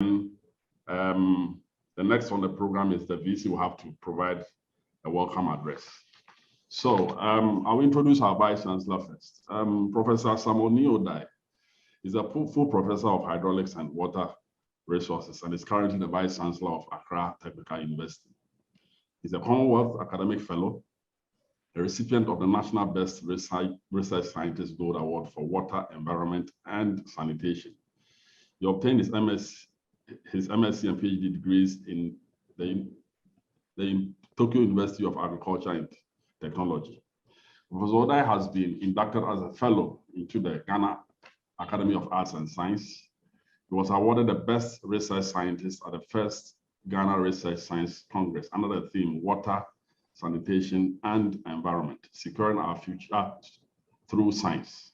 The next on the program is the VC will have to provide a welcome address. So I'll introduce our Vice Chancellor first. Professor Samuel Neodai is a full professor of hydraulics and water resources and is currently the Vice Chancellor of Accra Technical University. He's a Commonwealth Academic Fellow, a recipient of the National Best Research Scientist Gold Award for Water, Environment, and Sanitation. He obtained his MSc and PhD degrees in the Tokyo University of Agriculture and Technology. Professor Odai has been inducted as a fellow into the Ghana Academy of Arts and Science. He was awarded the Best Research Scientist at the first Ghana Research Science Congress under the theme Water, Sanitation, and Environment, Securing Our Future Through Science.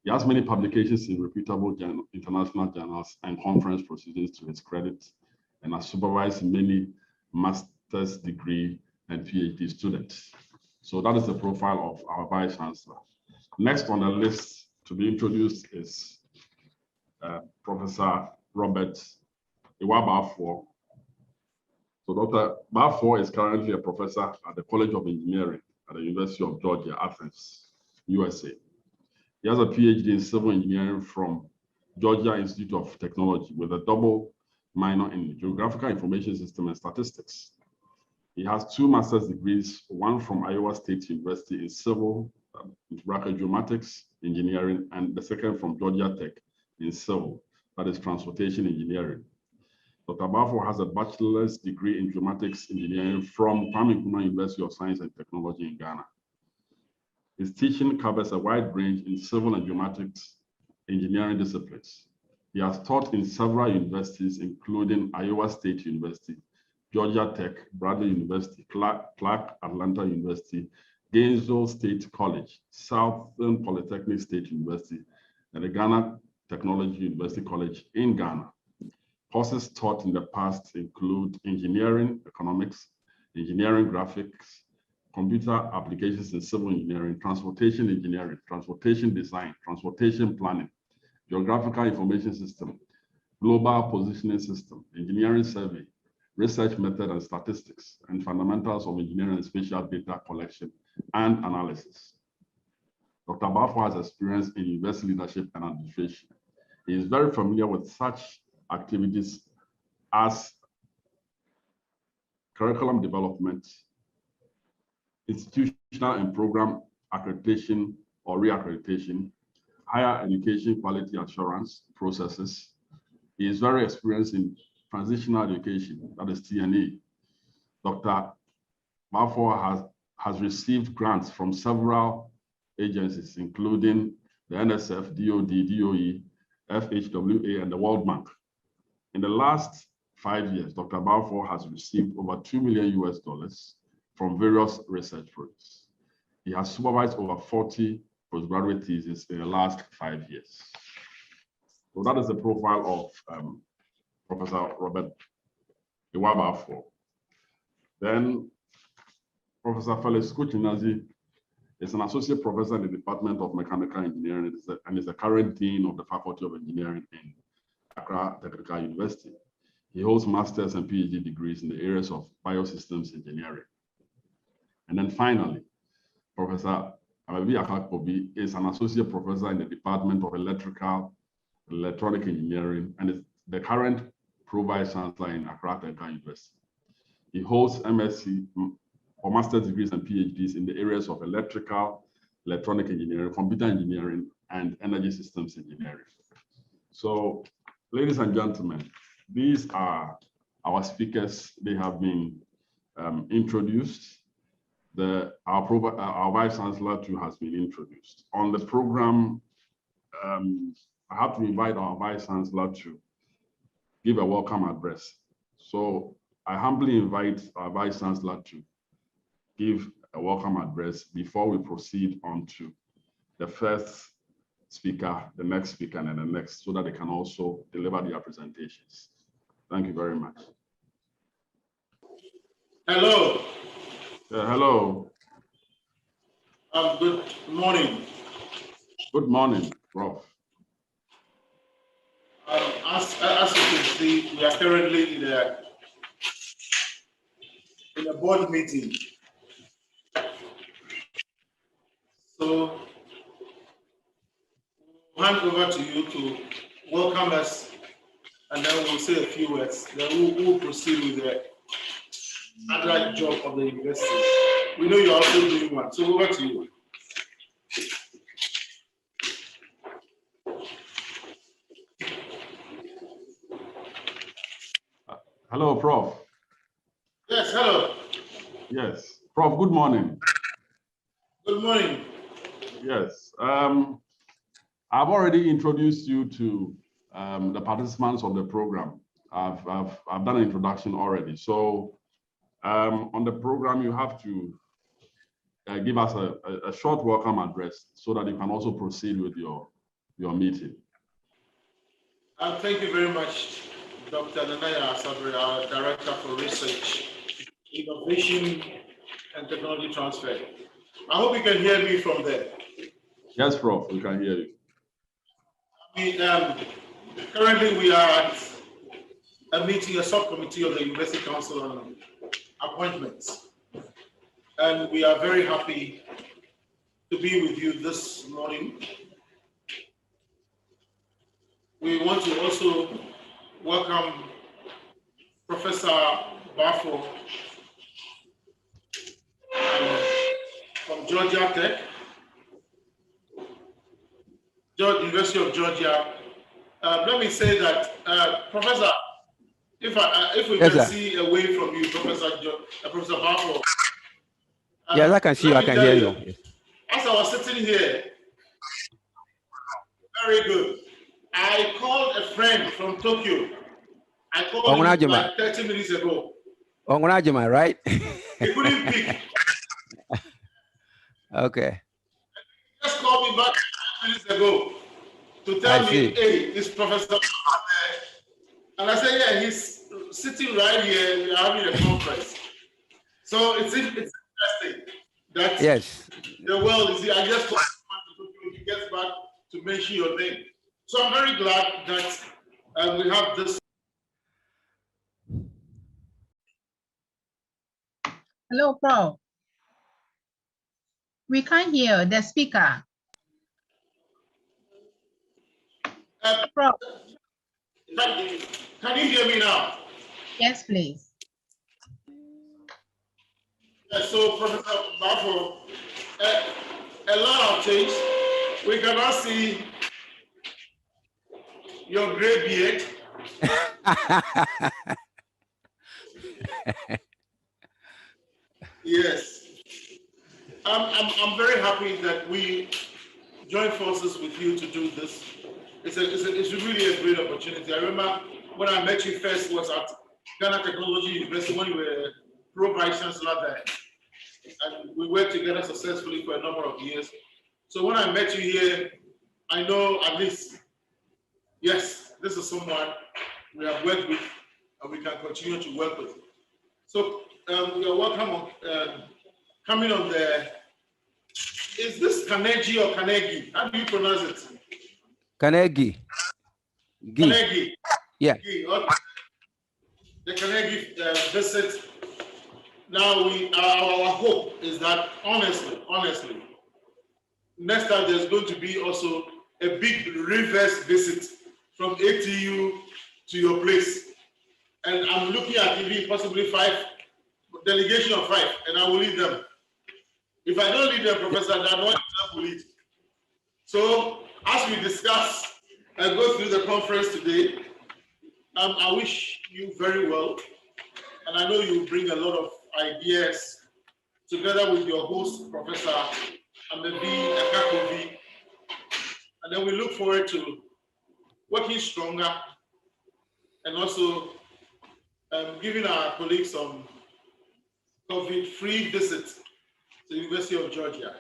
He has many publications in reputable international journals and conference proceedings to his credit, and has supervised many master's degree and PhD students. So that is the profile of our Vice Chancellor. Next on the list to be introduced is Professor Robert Iwabafor. So Dr. Bafor is currently a professor at the College of Engineering at the University of Georgia, Athens, USA. He has a PhD in civil engineering from Georgia Institute of Technology with a double minor in geographical information system and statistics. He has 2 master's degrees, one from Iowa State University in civil geomatics engineering, and the second from Georgia Tech in civil, that is transportation engineering. Dr. Bafor has a bachelor's degree in geomatics engineering from Kwame Nkrumah University of Science and Technology in Ghana. His teaching covers a wide range in civil and geomatics engineering disciplines. He has taught in several universities, including Iowa State University, Georgia Tech, Bradley University, Clark Atlanta University, Gainesville State College, Southern Polytechnic State University, and the Ghana Technology University College in Ghana. Courses taught in the past include engineering, economics, engineering graphics, computer applications in civil engineering, transportation engineering, transportation design, transportation planning, geographical information system, global positioning system, engineering survey, research method and statistics, and fundamentals of engineering and spatial data collection and analysis. Dr. Bafor has experience in university leadership and administration. He is very familiar with such activities as curriculum development, institutional and program accreditation or reaccreditation, higher education quality assurance processes. He is very experienced in transitional education, that is TNE. Dr. Bafor has received grants from several agencies, including the NSF, DOD, DOE, FHWA, and the World Bank. In the last 5 years, Dr. Bafor has received over $2 million from various research projects. He has supervised over 40 postgraduate theses in the last 5 years. So that is the profile of Professor Robert Iwabafor. Then Professor Felix Kuchinazi is an associate professor in the Department of Mechanical Engineering and is the current dean of the Faculty of Engineering in Accra Technical University. He holds master's and PhD degrees in the areas of biosystems engineering. And then finally, Professor Amabi Akakpobi is an associate professor in the Department of Electronic Engineering and is the current pro-vice chancellor in Accra Technical University. He holds MSc or master's degrees and PhDs in the areas of electronic engineering, computer engineering, and energy systems engineering. So, ladies and gentlemen, these are our speakers. They have been introduced. Our Vice Chancellor too has been introduced. On the program, I have to invite our Vice Chancellor to give a welcome address. So I humbly invite our Vice Chancellor to give a welcome address before we proceed on to the first speaker, the next speaker, and the next, so that they can also deliver their presentations. Thank you very much. Hello. Hello. Good morning. Good morning, Prof. As you can see, we are currently in a board meeting. So we'll hand over to you to welcome us, and then we'll say a few words. Then we'll proceed with the other job of the university. We know you're also doing one, so over to you. Hello, Prof. Yes, hello. Yes, Prof, good morning. Good morning. Yes, I've already introduced you to the participants of the program. I've done an introduction already. So on the program, you have to give us a short welcome address so that you can also proceed with your meeting. Thank you very much, Dr. Nanaya Sabri, our Director for Research, Innovation, and Technology Transfer. I hope you can hear me from there. Yes, Prof, we can hear you. Currently, we are at a meeting, a subcommittee of the University Council on appointments. And we are very happy to be with you this morning. We want to also welcome Professor Bafo from Georgia Tech, University of Georgia. Let me say that, Professor, if we can see away from you, Professor Bafo. Yes, I can see you. I can hear you. As I was sitting here, very good. I called a friend from Tokyo. I called him like 30 minutes ago. Ongunajima, right? He couldn't pick. Okay. He just called me back 30 minutes ago to tell me, hey, this professor. And I said, yeah, he's sitting right here. We are having a conference. So it's interesting that yes, the world is here. I just called him, he gets back to mention your name. So I'm very glad that we have this. Hello, Prof. We can't hear the speaker. Prof. Can you hear me now? Yes, please. So, Professor Bafo, a lot of change. We cannot see your gray beard. Yes. I'm very happy that we join forces with you to do this. It's really a great opportunity. I remember when I met you first was at Ghana Technology University when you were pro-vice chancellor there. And we worked together successfully for a number of years. So when I met you here, I know at least, yes, this is someone we have worked with and we can continue to work with. So you're welcome on coming on the, is this Carnegie or Carnegie? How do you pronounce it? Carnegie. Carnegie. Yeah. The Carnegie visit. Now our hope is that honestly, next time there's going to be also a big reverse visit from ATU to your place. And I'm looking at even possibly 5, delegation of 5, and I will lead them. If I don't lead them, Professor, then one will lead. So as we discuss and go through the conference today, I wish you very well. And I know you bring a lot of ideas together with your host, Professor Amebi Akakovi. And then we look forward to working stronger and also giving our colleagues some COVID-free visit to the University of Georgia.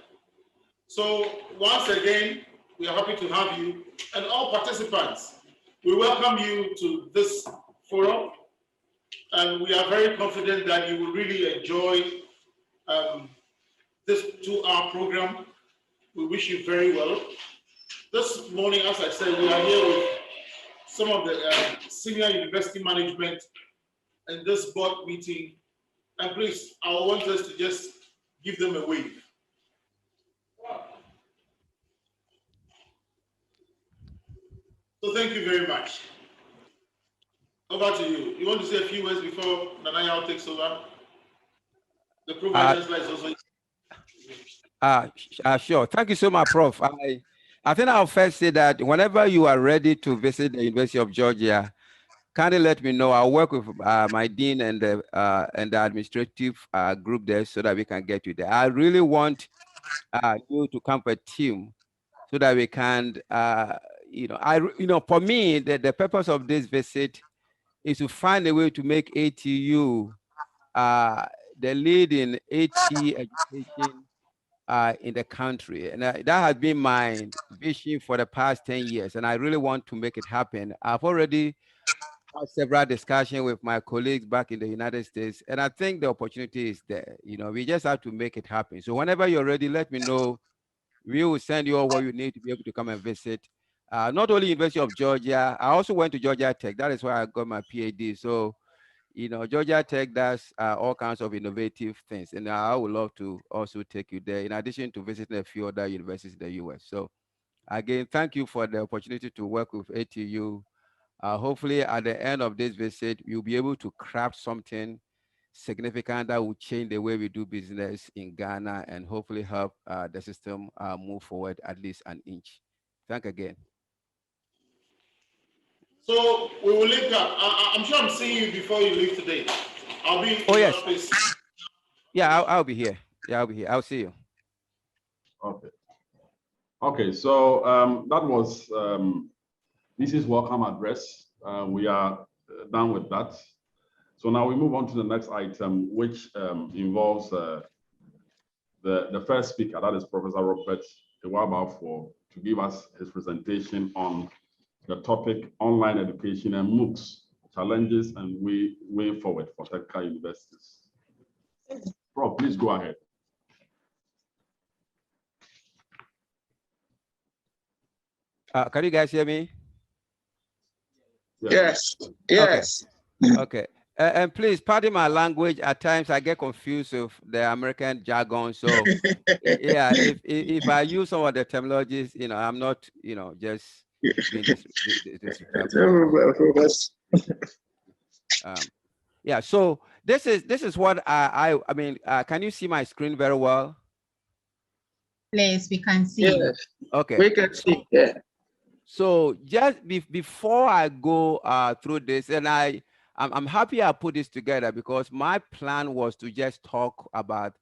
So once again, we are happy to have you and all participants. We welcome you to this forum, and we are very confident that you will really enjoy this 2-hour program. We wish you very well. This morning, as I said, we are here with some of the senior university management in this board meeting. And please, I want us to just give them a wave. So thank you very much. Over to you. You want to say a few words before Nanayao takes over? The provider slide is also. Sure. Thank you so much, Prof. I think I'll first say that whenever you are ready to visit the University of Georgia, kindly let me know. I'll work with my dean and the administrative group there so that we can get you there. I really want you to come for a team so that we can, for me, the purpose of this visit is to find a way to make ATU the lead in AT education in the country. And that has been my vision for the past 10 years. And I really want to make it happen. I've already had several discussions with my colleagues back in the United States. And I think the opportunity is there. We just have to make it happen. So whenever you're ready, let me know. We will send you all what you need to be able to come and visit. Not only University of Georgia, I also went to Georgia Tech. That is where I got my PhD. So Georgia Tech does all kinds of innovative things. And I would love to also take you there, in addition to visiting a few other universities in the US. So again, thank you for the opportunity to work with ATU. Hopefully at the end of this visit, you'll be able to craft something significant that will change the way we do business in Ghana and hopefully help the system move forward at least an inch. Thank again. So we will link up. I'm sure I'm seeing you before you leave today. I'll be in your office. Yeah, I'll be here. Yeah, I'll be here. I'll see you. Okay. Okay, so that was this welcome address. We are done with that. So now we move on to the next item, which involves the first speaker, that is Professor Robert Iwabafo, to give us his presentation on the topic online education and MOOCs, challenges and way forward for technical universities. Prof, please go ahead. Can you guys hear me? Yes. Yes. Okay. And please pardon my language. At times I get confused with the American jargon. So yeah, if I use some of the terminologies, I'm not, just being disrespectful. Yeah. So this is what I mean. Can you see my screen very well? Please, we can see. Yes. Okay. We can see. Yeah. So just before I go through this, and I'm happy I put this together because my plan was to just talk about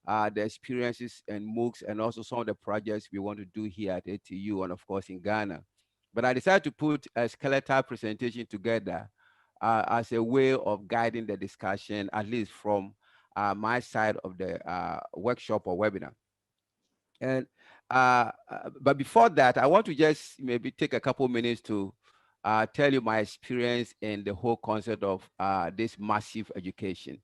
the experiences and MOOCs and also some of the projects we want to do here at ATU and of course in Ghana. But I decided to put a skeletal presentation together as a way of guiding the discussion, at least from my side of the workshop or webinar. And but before that, I want to just maybe take a couple minutes to tell you my experience in the whole concept of this massive education.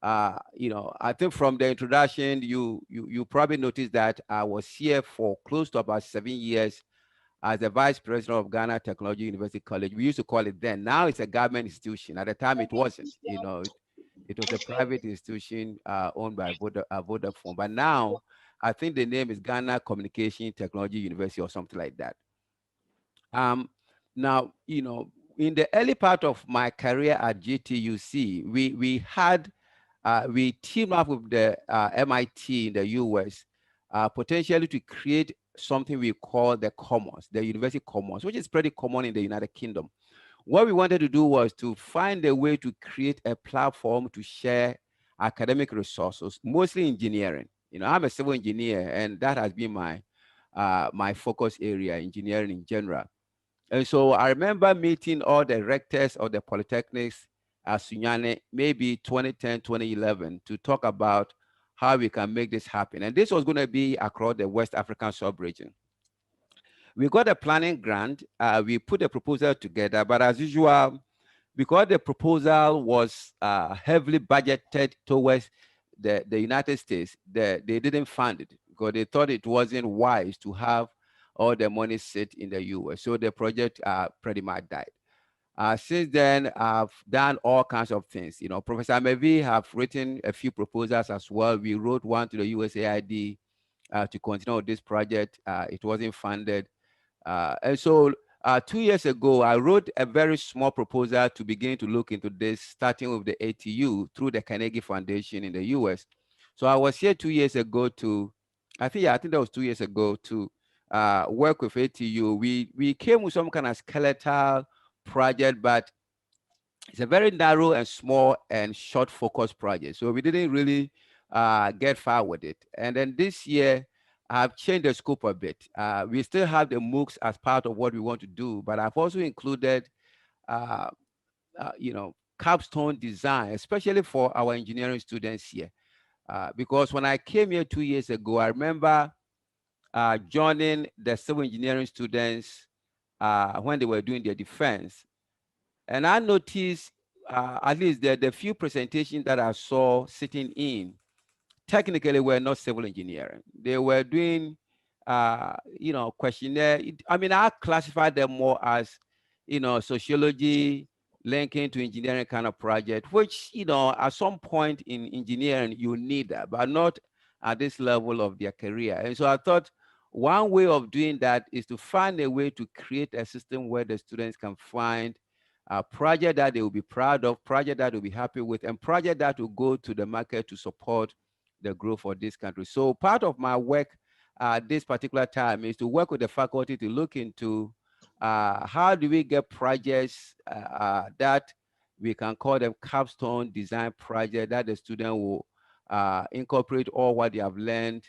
I think from the introduction, you probably noticed that I was here for close to about 7 years as the vice president of Ghana Technology University College. We used to call it then. Now it's a government institution. At the time, it wasn't. It was a private institution owned by Vodafone. But now, I think the name is Ghana Communication Technology University or something like that. Now, in the early part of my career at GTUC, we teamed up with the MIT in the US, potentially to create something we call the Commons, the University Commons, which is pretty common in the United Kingdom. What we wanted to do was to find a way to create a platform to share academic resources, mostly engineering. I'm a civil engineer, and that has been my my focus area, engineering in general. And so I remember meeting all the rectors of the polytechnics at Sunyane, maybe 2010, 2011, to talk about how we can make this happen. And this was going to be across the West African sub-region. We got a planning grant. We put a proposal together, but as usual, because the proposal was heavily budgeted towards the United States, they didn't fund it because they thought it wasn't wise to have all the money sit in the US. So the project pretty much died. Since then, I've done all kinds of things. You know, Professor Mevi have written a few proposals as well. We wrote one to the USAID to continue with this project. It wasn't funded. And so 2 years ago, I wrote a very small proposal to begin to look into this, starting with the ATU through the Carnegie Foundation in the US. So I was here 2 years ago to, I think that was 2 years ago to work with ATU. We came with some kind of skeletal project, but it's a very narrow and small and short focus project. So we didn't really get far with it. And then this year, I've changed the scope a bit. We still have the MOOCs as part of what we want to do, but I've also included, you know, capstone design, especially for our engineering students here. Because when I came here 2 years ago, I remember joining the civil engineering students when they were doing their defense. And I noticed, at least the few presentations that I saw sitting in, technically were not civil engineering. They were doing, you know, questionnaire. I mean, I classified them more as, you know, sociology linking to engineering kind of project, which, you know, at some point in engineering, you need that, but not at this level of their career. And so I thought one way of doing that is to find a way to create a system where the students can find a project that they will be proud of, project that they'll be happy with, and project that will go to the market to support the growth of this country. So part of my work this particular time is to work with the faculty to look into how do we get projects that we can call them capstone design project, that the student will incorporate all what they have learned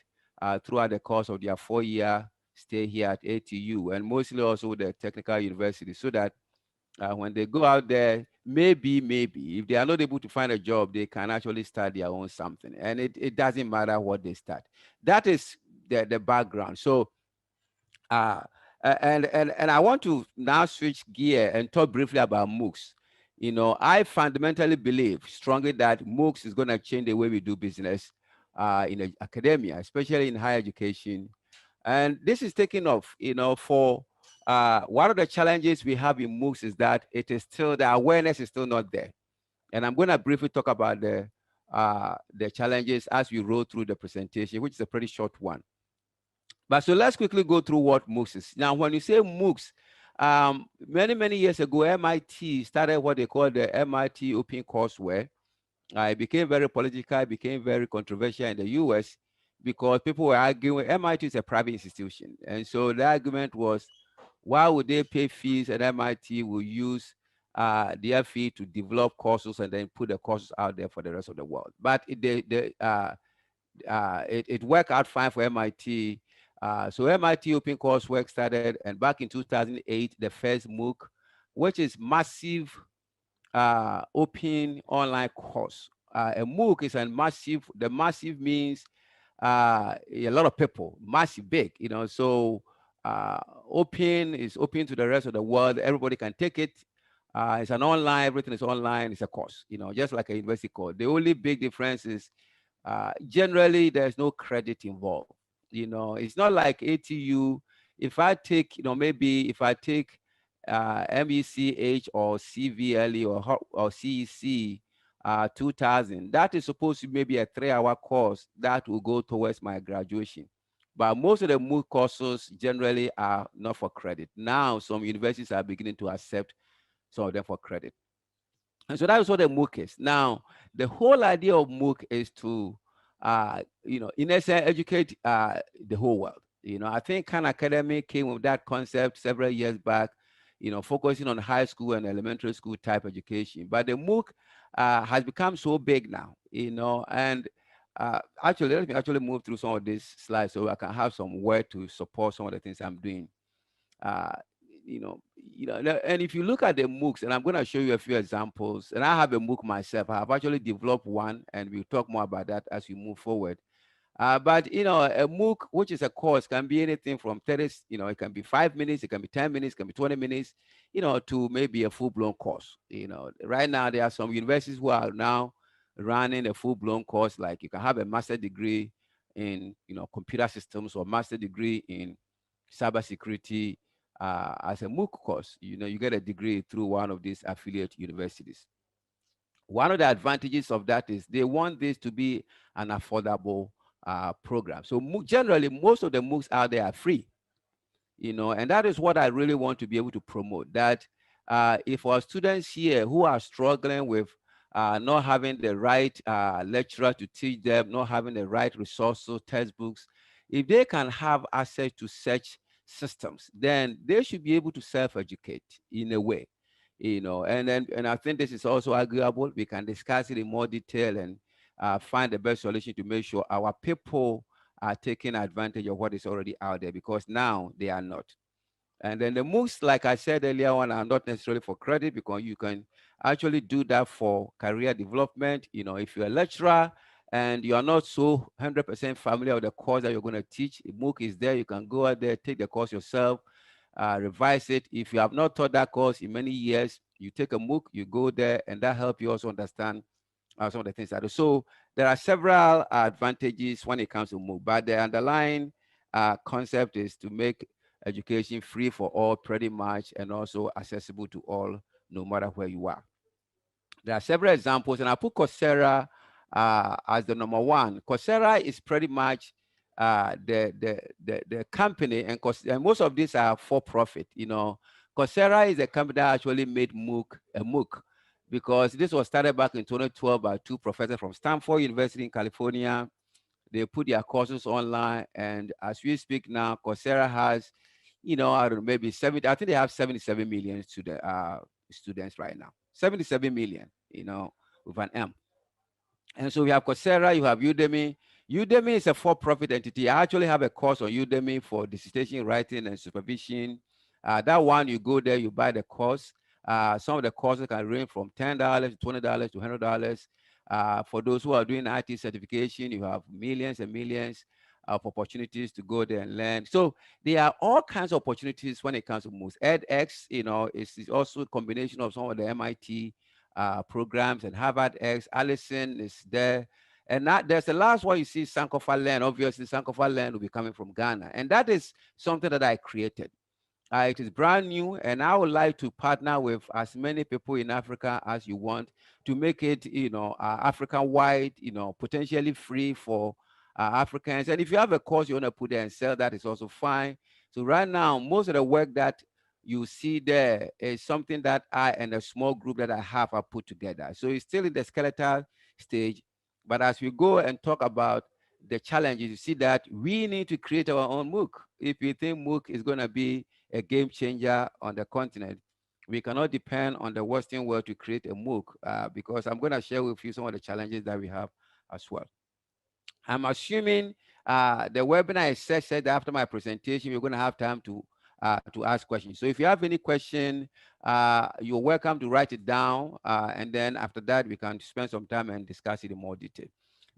throughout the course of their 4-year stay here at ATU, and mostly also the technical university, so that when they go out there, maybe if they are not able to find a job, they can actually start their own something. And it doesn't matter what they start. That is the background. So, and I want to now switch gear and talk briefly about MOOCs. You know, I fundamentally believe strongly that MOOCs is going to change the way we do business in academia, especially in higher education. And this is taking off, you know, for one of the challenges we have in MOOCs is that it is still, the awareness is still not there. And I'm going to briefly talk about the challenges as we roll through the presentation, which is a pretty short one. But so let's quickly go through what MOOCs is. Now, when you say MOOCs, many years ago, MIT started what they call the MIT Open Courseware. It became very political, it became very controversial in the US because people were arguing MIT is a private institution. And so the argument was, why would they pay fees and MIT will use their fee to develop courses and then put the courses out there for the rest of the world? But it worked out fine for MIT. So MIT Open Courseware started, and back in 2008, the first MOOC, which is massive open online course. A MOOC is a massive, the massive means a lot of people, massive, big, you know, so open is open to the rest of the world. Everybody can take it. It's an online, everything is online, it's a course, you know, just like a university course. The only big difference is generally there's no credit involved. You know, it's not like ATU. If I take, you know, maybe if I take MECH or CVLE or CEC 2000, that is supposed to be maybe a 3-hour course that will go towards my graduation. But most of the MOOC courses generally are not for credit. Now, some universities are beginning to accept some of them for credit. And so that is what a MOOC is. Now, the whole idea of MOOC is to, you know, in essence, educate the whole world. You know, I think Khan Academy came with that concept several years back, you know, focusing on high school and elementary school type education. But the MOOC has become so big now, you know, and actually, let me actually move through some of these slides so I can have some word to support some of the things I'm doing. You know, and if you look at the MOOCs, and I'm going to show you a few examples, and I have a MOOC myself. I have actually developed one, and we'll talk more about that as we move forward. But, you know, a MOOC, which is a course, can be anything from 30, you know, it can be 5 minutes, it can be 10 minutes, it can be 20 minutes, you know, to maybe a full-blown course. You know, right now there are some universities who are now running a full-blown course, like you can have a master's degree in, you know, computer systems or master's degree in cybersecurity, as a MOOC course. You know, you get a degree through one of these affiliate universities. One of the advantages of that is they want this to be an affordable program. So generally, most of the MOOCs out there are free, you know, and that is what I really want to be able to promote, that if our students here who are struggling with not having the right lecturer to teach them, not having the right resources, textbooks, if they can have access to such systems, then they should be able to self-educate in a way, you know. And I think this is also arguable. We can discuss it in more detail and find the best solution to make sure our people are taking advantage of what is already out there, because now they are not. And then the MOOCs, like I said earlier on, are not necessarily for credit, because you can actually do that for career development. You know, if you're a lecturer and you are not so 100% familiar with the course that you're going to teach, a MOOC is there. You can go out there, take the course yourself, revise it. If you have not taught that course in many years, you take a MOOC, you go there, and that helps you also understand some of the things that do. So there are several advantages when it comes to MOOC, but the underlying concept is to make education free for all pretty much, and also accessible to all, no matter where you are. There are several examples, and I put Coursera as the number one. Coursera is pretty much the company, and most of these are for profit. You know, Coursera is a company that actually made MOOC a MOOC, because this was started back in 2012 by two professors from Stanford University in California. They put their courses online, and as we speak now, Coursera has, you know, I don't know, maybe 70, I think they have 77 million students right now. 77 million, you know, with an M. And so we have Coursera, you have Udemy. Udemy is a for-profit entity. I actually have a course on Udemy for dissertation writing and supervision. That one, you go there, you buy the course. Some of the courses can range from $10 to $20 to $100. For those who are doing IT certification, you have millions and millions of opportunities to go there and learn. So there are all kinds of opportunities when it comes to MOOCs. edX, you know, is also a combination of some of the MIT programs, and Harvard X. Allison is there. And that, there's the last one you see, Sankofa Learn. Obviously, Sankofa Learn will be coming from Ghana. And that is something that I created. It is brand new, and I would like to partner with as many people in Africa as you want to make it, you know, African-wide, you know, potentially free for Africans. And if you have a course you want to put there and sell, that is also fine. So right now, most of the work that you see there is something that I and a small group that I have are put together. So it's still in the skeletal stage, but as we go and talk about the challenges, you see that we need to create our own MOOC. If we think MOOC is going to be a game changer on the continent, we cannot depend on the Western world to create a MOOC, because I'm going to share with you some of the challenges that we have as well. I'm assuming the webinar is set that after my presentation, we're going to have time to ask questions. So if you have any question, you're welcome to write it down. And then after that, we can spend some time and discuss it in more detail.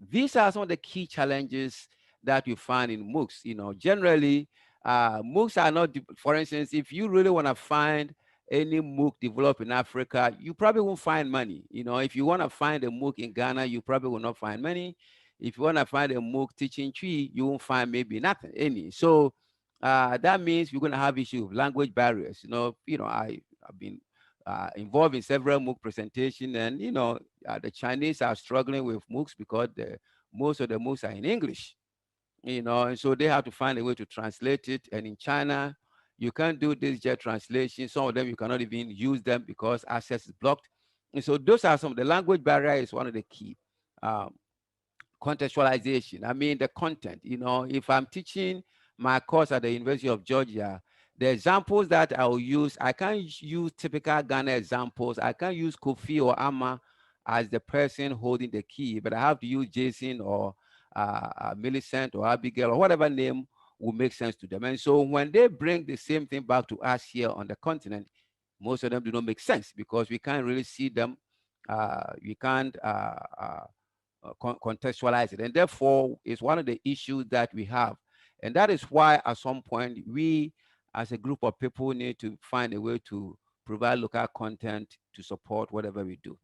These are some of the key challenges that you find in MOOCs. You know, generally, MOOCs are not, for instance, if you really want to find any MOOC developed in Africa, you probably won't find money. You know, if you want to find a MOOC in Ghana, you probably will not find money. If you want to find a MOOC teaching tree, you won't find maybe nothing, any. So that means we're going to have issues of language barriers. You know, I've been involved in several MOOC presentations, and you know, the Chinese are struggling with MOOCs because most of the MOOCs are in English. You know, and so they have to find a way to translate it. And in China, you can't do this jet translation. Some of them you cannot even use them because access is blocked. And so those are some of the language barrier is one of the key. Contextualization. I mean, the content, you know, if I'm teaching my course at the University of Georgia, the examples that I will use, I can't use typical Ghana examples. I can't use Kofi or Amma as the person holding the key, but I have to use Jason or Millicent or Abigail or whatever name will make sense to them. And so when they bring the same thing back to us here on the continent, most of them do not make sense because we can't really see them. We can't contextualize it. And therefore, it's one of the issues that we have. And that is why at some point, we as a group of people need to find a way to provide local content to support whatever we do.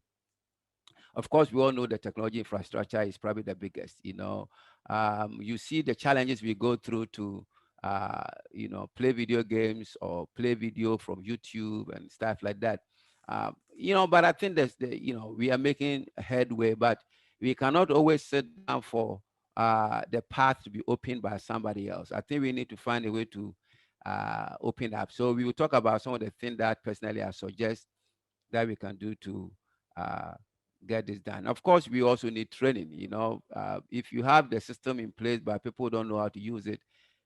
Of course, we all know the technology infrastructure is probably the biggest. You know, you see the challenges we go through to play video games or play video from YouTube and stuff like that. But I think we are making headway, but we cannot always sit down for the path to be opened by somebody else. I think we need to find a way to open up. So we will talk about some of the things that personally I suggest that we can do to uh, get this done. Of course, we also need training. If you have the system in place but people don't know how to use it,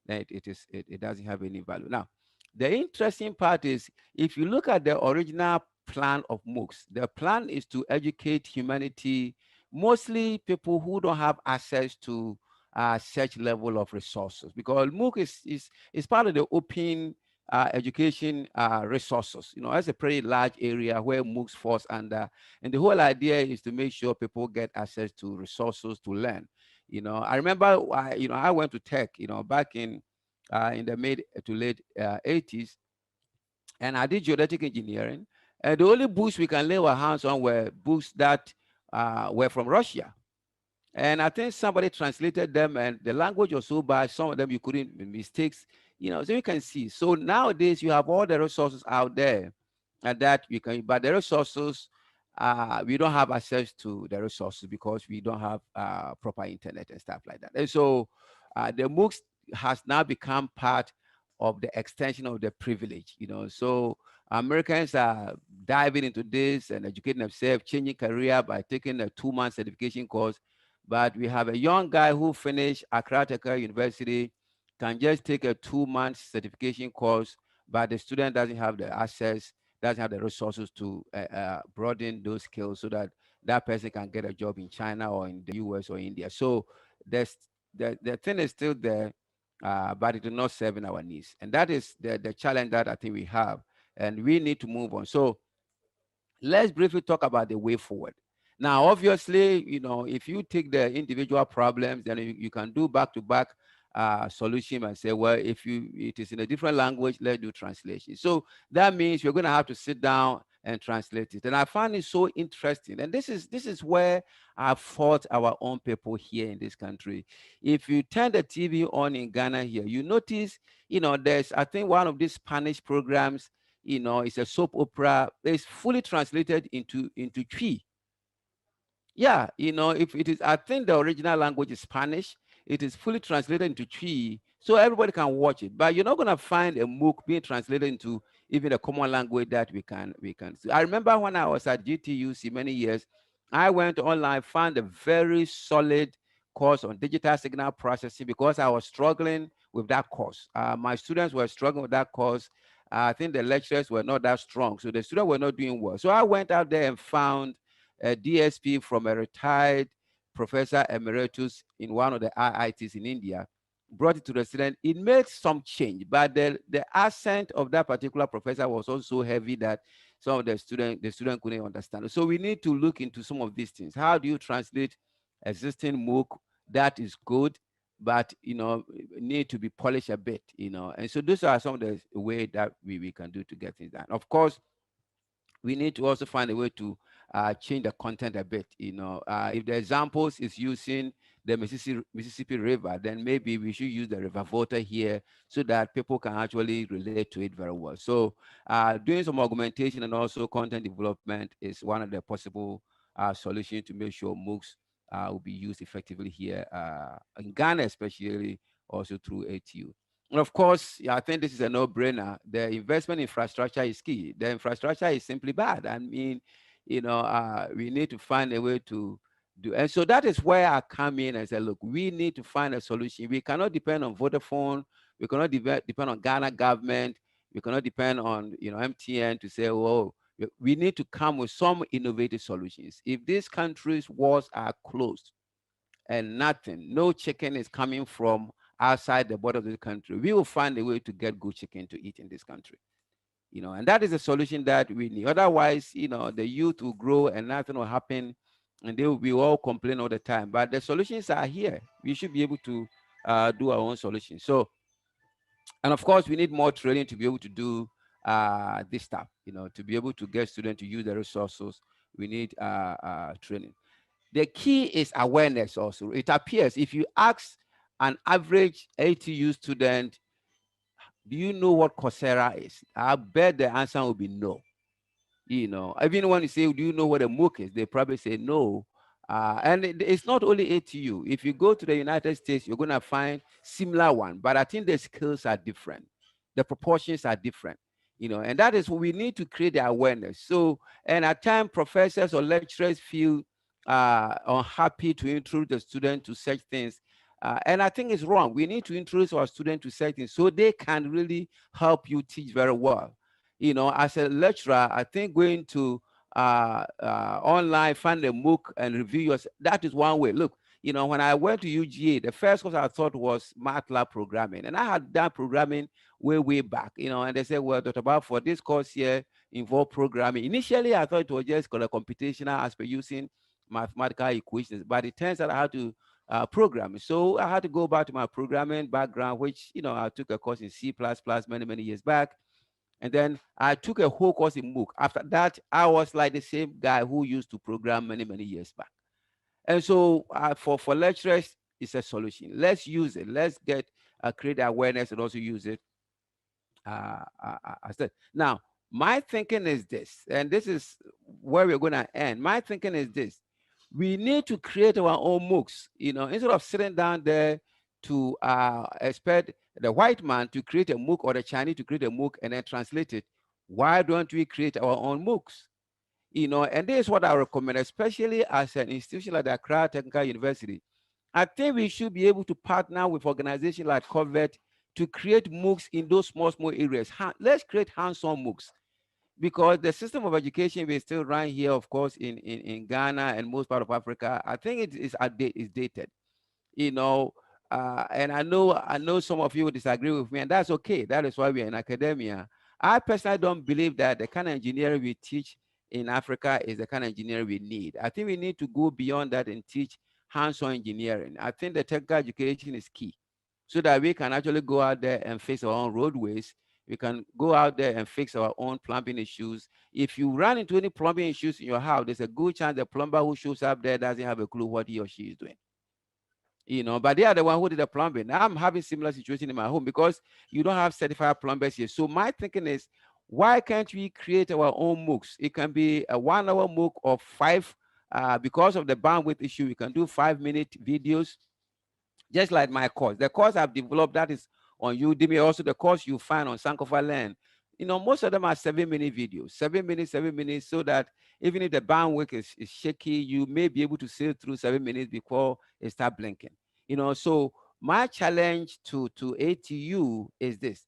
then it doesn't have any value. Now, the interesting part is if you look at the original plan of MOOCs, the plan is to educate humanity, mostly people who don't have access to such level of resources, because MOOC is part of the open education resources. That's a pretty large area where MOOCs falls under, and the whole idea is to make sure people get access to resources to learn. I remember, I went to tech, back in the mid to late 80s, and I did geodetic engineering. And the only books we can lay our hands on were books that were from Russia. And I think somebody translated them, and the language was so bad, some of them you couldn't mistakes, so you can see. So nowadays you have all the resources out there and that you can, but the resources, we don't have access to the resources because we don't have proper internet and stuff like that. And so the MOOCs has now become part of the extension of the privilege, so Americans are diving into this and educating themselves, changing career by taking a 2-month certification course. But we have a young guy who finished Accra Technical University, can just take a 2-month certification course, but the student doesn't have the access, doesn't have the resources to broaden those skills so that that person can get a job in China or in the US or India. So the thing is still there, but it is not serving our needs. And that is the challenge that I think we have. And we need to move on. So let's briefly talk about the way forward. Now, obviously, if you take the individual problems, then you can do back-to-back solution and say, well, if it is in a different language, let's do translation. So that means you're going to have to sit down and translate it. And I find it so interesting. And this is where I fought our own people here in this country. If you turn the TV on in Ghana here, you notice, there's, I think, one of these Spanish programs, it's a soap opera. It's fully translated into Twi. Yeah, if it is, I think the original language is Spanish. It is fully translated into Twi, so everybody can watch it. But you're not going to find a MOOC being translated into even a common language that we can see. I remember when I was at GTUC many years, I went online, found a very solid course on digital signal processing because I was struggling with that course. My students were struggling with that course. I think the lecturers were not that strong, so the students were not doing well. So I went out there and found a DSP from a retired professor emeritus in one of the IITs in India, brought it to the student. It made some change, but the accent of that particular professor was also heavy that some of the student couldn't understand. So we need to look into some of these things. How do you translate existing MOOC that is good, but need to be polished a bit, and so those are some of the way that we can do to get things done. Of course, we need to also find a way to change the content a bit. If the examples is using the Mississippi River, then maybe we should use the river Volta here so that people can actually relate to it very well. So doing some augmentation and also content development is one of the possible solutions to make sure MOOCs will be used effectively here in Ghana, especially also through ATU. And of course, I think this is a no-brainer. The investment infrastructure is key. The infrastructure is simply bad. I mean, we need to find a way to do. And so that is where I come in and say, look, we need to find a solution. We cannot depend on Vodafone. We cannot depend on Ghana government. We cannot depend on, MTN to say, oh, we need to come with some innovative solutions. If these countries' walls are closed and no chicken is coming from outside the border of the country, we will find a way to get good chicken to eat in this country. And that is a solution that we need. Otherwise, the youth will grow and nothing will happen, and they will be all complain all the time. But the solutions are here. We should be able to do our own solutions. So, and of course, we need more training to be able to do this stuff. To be able to get students to use the resources, we need training. The key is awareness also. It appears if you ask an average ATU student, Do you know what Coursera is? I bet the answer will be no. You know, even when you say, do you know what a MOOC is? They probably say no. And it's not only ATU. If you go to the United States, you're going to find similar one, but I think the skills are different. The proportions are different, you know, and that is what we need to create the awareness. So, and at times professors or lecturers feel unhappy to introduce the student to such things. And I think it's wrong. We need to introduce our students to such things so they can really help you teach very well. You know, as a lecturer, I think going to online, find a MOOC and review yours, that is one way. Look, you know, when I went to UGA, the first course I thought was MATLAB programming. And I had done programming way back, you know, and they said, well, Dr. Bar, for this course here, involve programming. Initially, I thought it was just called a computational aspect using mathematical equations, but it turns out I had to program. So I had to go back to my programming background, which, you know, I took a course in C++ many years back. And then I took a whole course in MOOC. After that, I was like the same guy who used to program many years back. And so for lecturers, it's a solution. Let's use it. Let's get create awareness and also use it. I said, now, my thinking is this, and this is where we're going to end. My thinking is this. We need to create our own MOOCs, you know, instead of sitting down there to expect the white man to create a MOOC or the Chinese to create a MOOC and then translate it. Why don't we create our own MOOCs? You know, and this is what I recommend, especially as an institution like the Accra Technical University. I think we should be able to partner with organizations like COVID to create MOOCs in those small areas. Let's create hands-on MOOCs, because the system of education we still run here, of course, in Ghana and most part of Africa, I think it is dated, you know. And I know some of you will disagree with me, and that's okay. That is why we are in academia. I personally don't believe that the kind of engineering we teach in Africa is the kind of engineering we need. I think we need to go beyond that and teach hands-on engineering. I think the technical education is key, so that we can actually go out there and fix our own roadways. We can go out there and fix our own plumbing issues. If you run into any plumbing issues in your house, there's a good chance the plumber who shows up there doesn't have a clue what he or she is doing. You know, but they are the one who did the plumbing. I'm having similar situation in my home because you don't have certified plumbers here. So my thinking is, why can't we create our own MOOCs? It can be a 1 hour MOOC of 5, because of the bandwidth issue, we can do 5-minute videos, just like my course. The course I've developed that is on Udemy, also the course you find on Sankofa Learn. You know, most of them are 7-minute videos, 7 minutes, so that even if the bandwidth is shaky, you may be able to sail through 7 minutes before it start blinking. You know, so my challenge to ATU is this: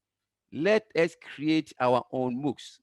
let us create our own MOOCs.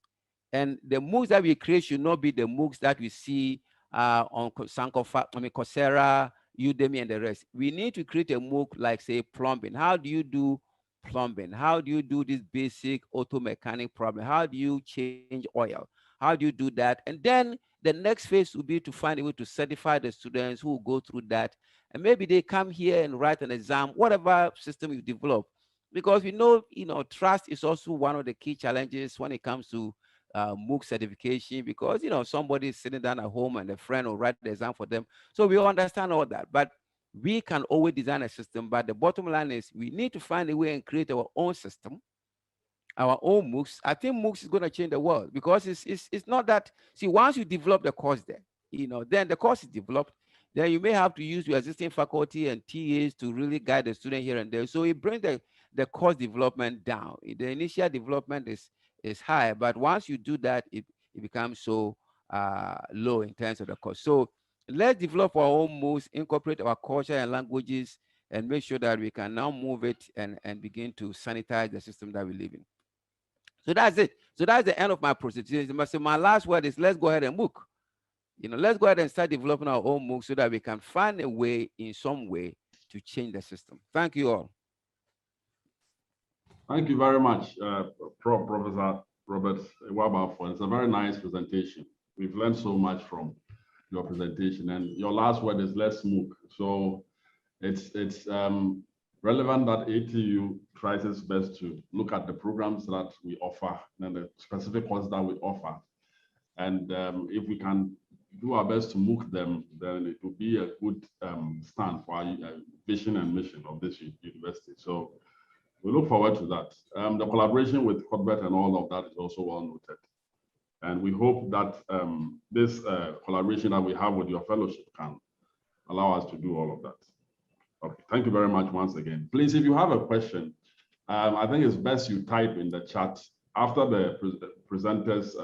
And the MOOCs that we create should not be the MOOCs that we see on Sankofa, Coursera, Udemy, and the rest. We need to create a MOOC like, say, plumbing. How do you do plumbing? How do you do this basic auto mechanic problem? How do you change oil? How do you do that? And then the next phase will be to find a way to certify the students who will go through that. And maybe they come here and write an exam, whatever system you develop. Because we know, you know, trust is also one of the key challenges when it comes to MOOC certification, because, you know, somebody is sitting down at home and a friend will write the exam for them. So we understand all that, but we can always design a system. But the bottom line is we need to find a way and create our own system, our own MOOCs. I think MOOCs is going to change the world, because it's not that, see, once you develop the course there, you know, then the course is developed, then you may have to use your existing faculty and TAs to really guide the student here and there. So it brings the course development down. The initial development is high, but once you do that, it becomes so low in terms of the cost. So let's develop our own MOOCs, incorporate our culture and languages, and make sure that we can now move it and begin to sanitize the system that we live in. So that's it. So that's the end of my presentation. So my last word is, let's go ahead and MOOC. You know, let's go ahead and start developing our own MOOC so that we can find a way, in some way, to change the system. Thank you all. Thank you very much, Professor Robert Iwabafo. It's a very nice presentation. We've learned so much from your presentation, and your last word is let's MOOC. So it's relevant that ATU tries its best to look at the programs that we offer and the specific courses that we offer. And if we can do our best to MOOC them, then it will be a good stand for our vision and mission of this university. So We look forward to that. The collaboration with Cuthbert and all of that is also well noted. And we hope that this collaboration that we have with your fellowship can allow us to do all of that. Okay, thank you very much once again. Please, if you have a question, I think it's best you type in the chat after the presenters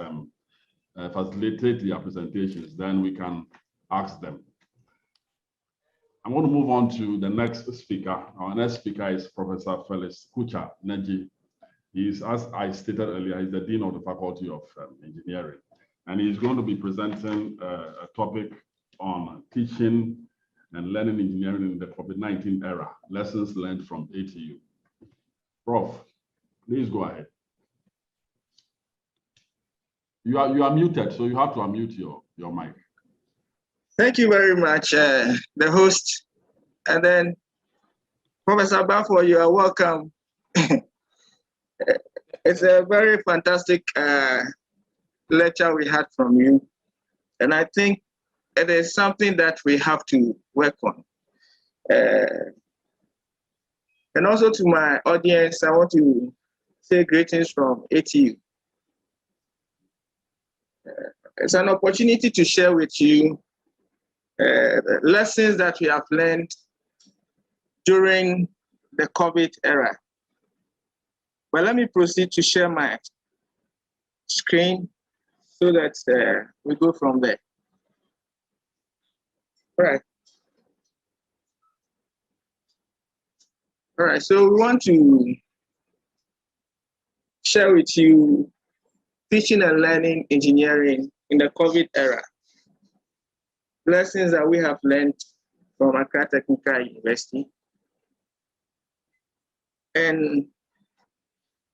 facilitate their presentations, then we can ask them. I'm going to move on to the next speaker. Our next speaker is Professor Felix Kucha Neji. He's, as I stated earlier, he's the Dean of the Faculty of Engineering. And he's going to be presenting a topic on teaching and learning engineering in the COVID-19 era, lessons learned from ATU. Prof, please go ahead. You are muted, so you have to unmute your mic. Thank you very much, the host. And then, Professor Bafo, you are welcome. It's a very fantastic lecture we had from you. And I think it is something that we have to work on. And also to my audience, I want to say greetings from ATU. It's an opportunity to share with you lessons that we have learned during the COVID era. But let me proceed to share my screen so that we go from there. All right. All right, so we want to share with you teaching and learning engineering in the COVID era. Lessons that we have learned from Accra Technical University. And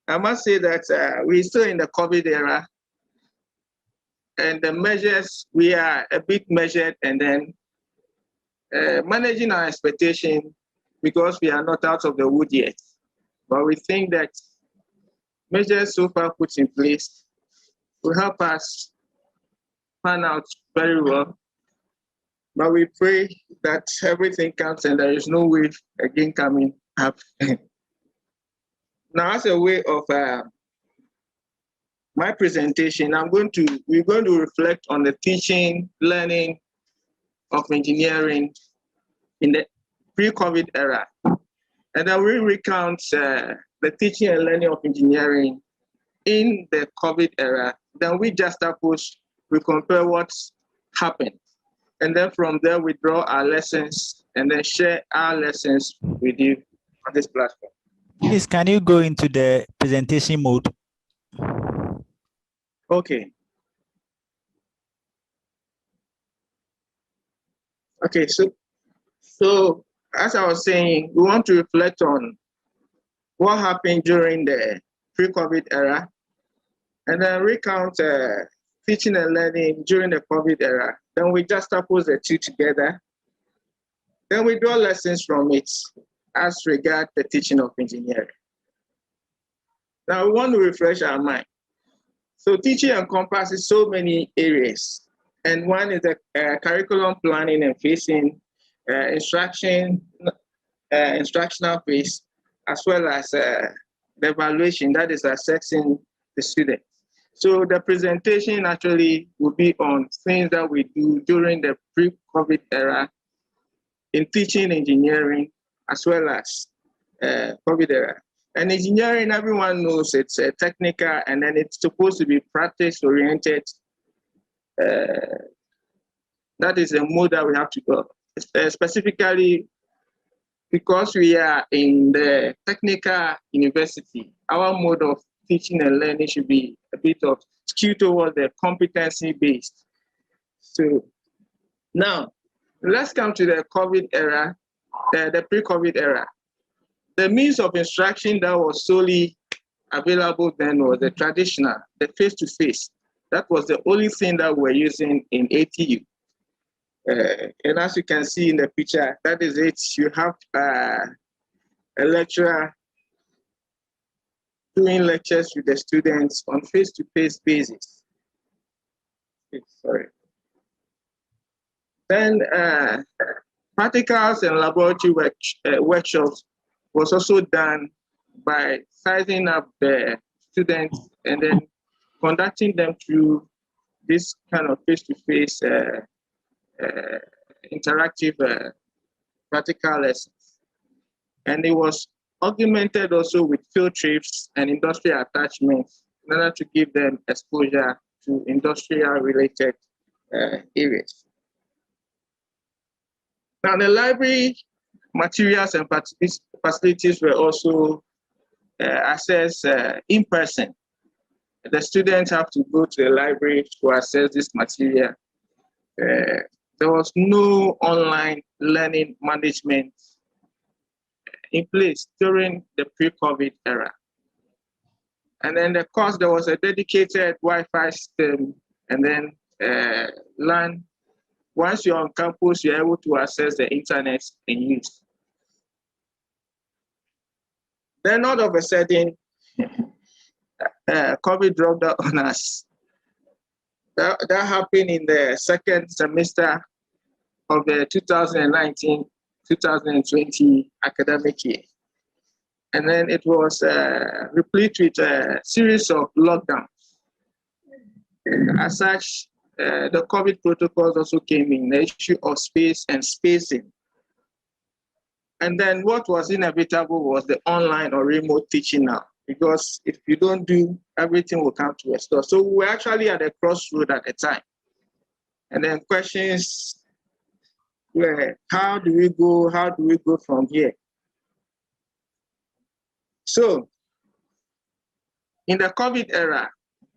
I must say that we're still in the COVID era, and the measures, we are a bit measured and then managing our expectation because we are not out of the wood yet. But we think that measures so far put in place will help us pan out very well. But we pray that everything comes and there is no wave again coming up. Now, as a way of my presentation, we're going to reflect on the teaching, learning of engineering in the pre-COVID era. And then we recount the teaching and learning of engineering in the COVID era. Then we juxtapose, we compare what's happened. And then from there, we draw our lessons and then share our lessons with you on this platform. Please, can you go into the presentation mode? Okay. Okay, so as I was saying, we want to reflect on what happened during the pre-COVID era, and then recount teaching and learning during the COVID era. Then we juxtapose the two together. Then we draw lessons from it as regards the teaching of engineering. Now we want to refresh our mind. So teaching encompasses so many areas. And one is the curriculum planning and phasing, instructional phase, as well as the evaluation, that is assessing the students. So the presentation actually will be on things that we do during the pre-COVID era in teaching engineering, as well as COVID era. And engineering, everyone knows it's technical, and then it's supposed to be practice-oriented. That is a mode that we have to go. Specifically, because we are in the technical university, our mode of teaching and learning should be a bit of skewed towards the competency-based. So now, let's come to the COVID era, the pre-COVID era. The means of instruction that was solely available then was the traditional, the face-to-face. That was the only thing that we're using in ATU. And as you can see in the picture, that is it. You have a lecturer doing lectures with the students on face-to-face basis. Sorry. Then practicals and laboratory workshops was also done by sizing up the students and then conducting them through this kind of face-to-face interactive practical lessons. And it was augmented also with field trips and industrial attachments in order to give them exposure to industrial-related areas. Now, the library materials and facilities were also accessed in person. The students have to go to the library to access this material. There was no online learning management in place during the pre-COVID era. And then, of course, there was a dedicated Wi-Fi system, and then LAN. Once you're on campus, you're able to access the internet in use. Then all of a sudden, COVID dropped out on us. That happened in the second semester of the 2019-2020 academic year. And then it was replete with a series of lockdowns. As such, the COVID protocols also came in, the issue of space and spacing. And then what was inevitable was the online or remote teaching now, because if you don't do, everything will come to a stop. So we were actually at a crossroad at the time. And then questions were, how do we go? How do we go from here? So in the COVID era,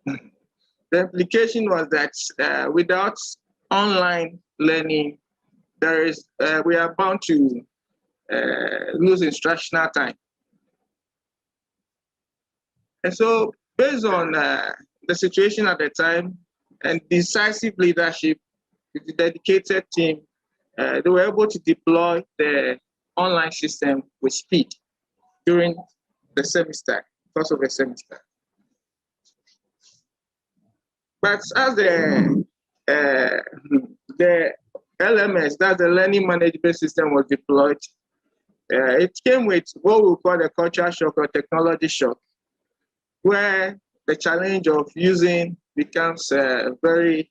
the implication was that without online learning, we are bound to lose instructional time. And so based on the situation at the time and decisive leadership with the dedicated team, they were able to deploy the online system with speed during the semester, course of the semester. But as the LMS, that's the learning management system, was deployed, it came with what we call the culture shock or technology shock, where the challenge of using becomes very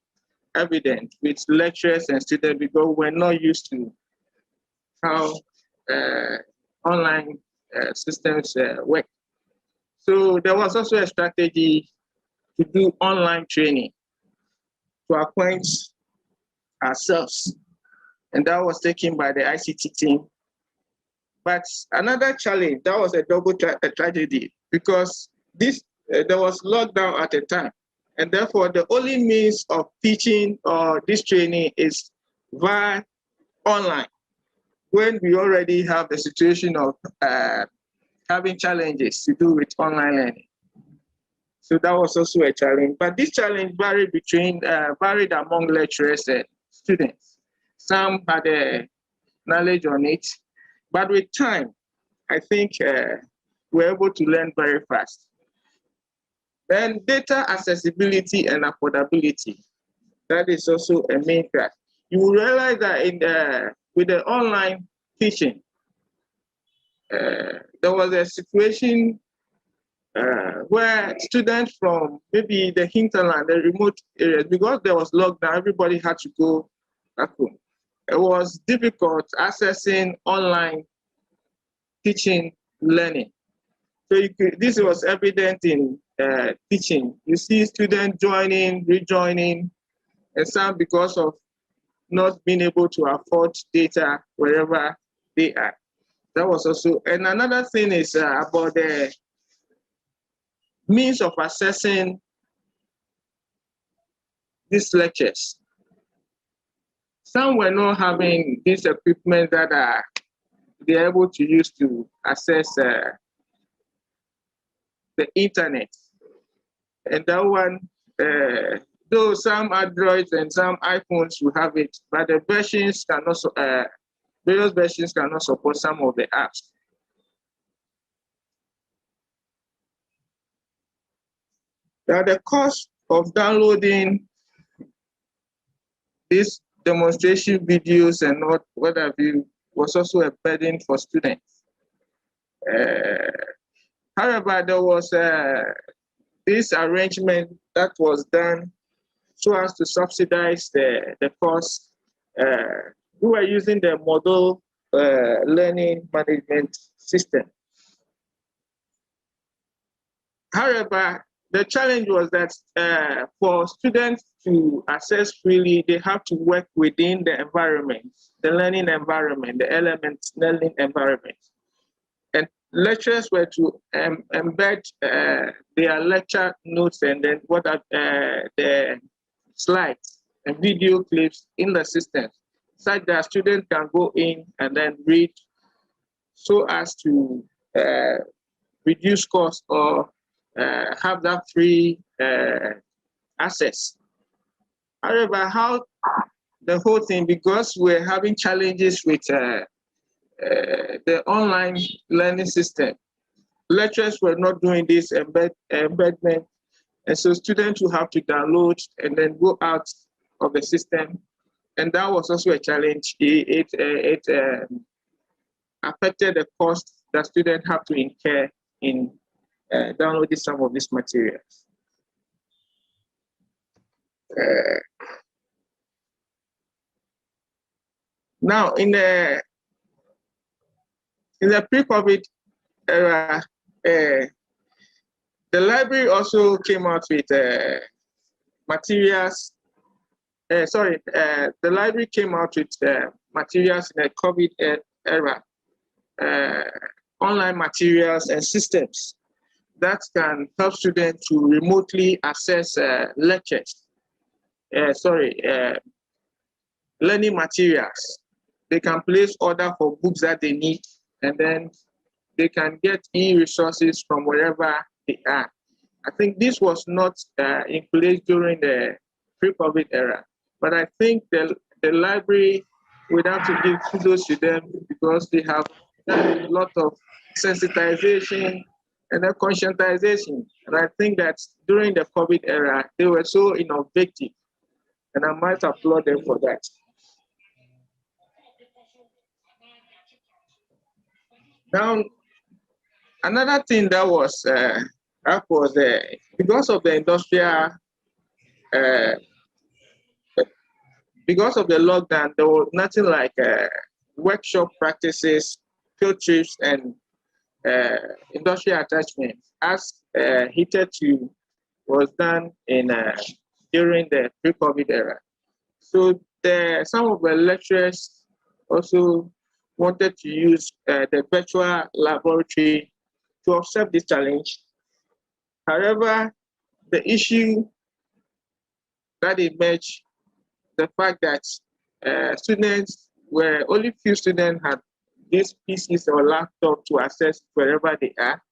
evident with lecturers and students, because we're not used to how online systems work. So there was also a strategy to do online training to acquaint ourselves, and that was taken by the ICT team. But another challenge, that was a double tragedy, because there was lockdown at the time, and therefore the only means of teaching or this training is via online, when we already have the situation of having challenges to do with online learning. So that was also a challenge. But this challenge varied among lecturers and students. Some had a knowledge on it, but with time, I think we're able to learn very fast. Then data accessibility and affordability, that is also a main fact. You will realize that with the online teaching, there was a situation where students from maybe the hinterland, the remote areas, because there was lockdown, everybody had to go back home. It was difficult accessing online teaching, learning. So this was evident in teaching. You see students joining, rejoining, and some because of not being able to afford data wherever they are. That was also, and another thing is about the means of accessing these lectures. Some were not having this equipment that they're able to use to access the internet. And that one, though some Androids and some iPhones will have it, but the versions cannot, various versions cannot support some of the apps. Now, the cost of downloading these demonstration videos and what have you was also a burden for students. However, there was this arrangement that was done so as to subsidize the cost. We were using the model learning management system. However, the challenge was that for students to access freely, they have to work within the environment, the learning environment, the elements learning environment. And lecturers were to embed their lecture notes and then what are the slides and video clips in the system, such that students can go in and then read so as to reduce cost or have that free access. However, how the whole thing, because we're having challenges with the online learning system, lecturers were not doing this embedment, and so students will have to download and then go out of the system, and that was also a challenge. It affected the cost that students have to incur in downloading some of these materials. Now, in the pre-COVID era, the library also came out with materials. The library came out with materials in the COVID era, online materials and systems that can help students to remotely access lectures. Learning materials. They can place order for books that they need, and then they can get e-resources from wherever they are. I think this was not in place during the pre-COVID era, but I think the library would have to give kudos to them because they have done a lot of sensitization and then conscientization. And I think that during the COVID era, they were so innovative, and I might applaud them for that. Now, another thing that was because of the industrial, because of the lockdown, there was nothing like workshop practices, field trips, and industrial attachments as hitherto was done in during the pre-COVID era. So some of the lecturers also wanted to use the virtual laboratory to observe this challenge. However, the issue that emerged, the fact that only few students had these PCs or laptop to access wherever they are.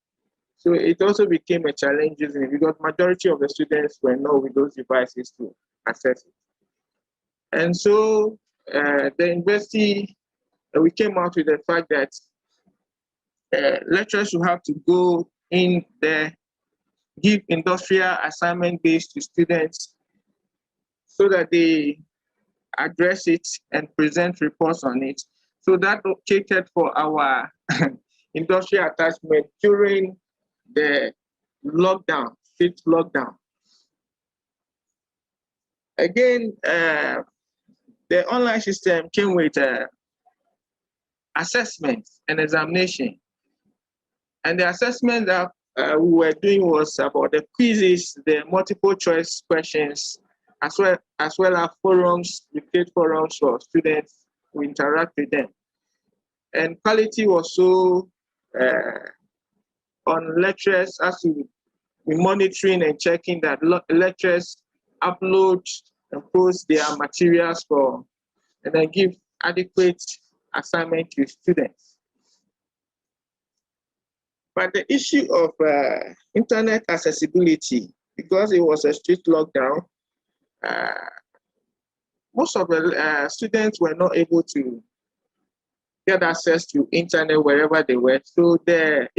So it also became a challenge because majority of the students were not with those devices to access it. And so the university, we came out with the fact that lecturers will have to go in there, give industrial assignment based to students so that they address it and present reports on it. So that catered for our industrial attachment during the lockdown, strict lockdown. Again, the online system came with assessment and examination. And the assessment that we were doing was about the quizzes, the multiple choice questions, as well as forums, we create forums for students who interact with them. And quality was so on lecturers as to be monitoring and checking that lecturers upload and post their materials and then give adequate assignment to students. But the issue of internet accessibility, because it was a strict lockdown, most of the students were not able to get access to internet wherever they were. So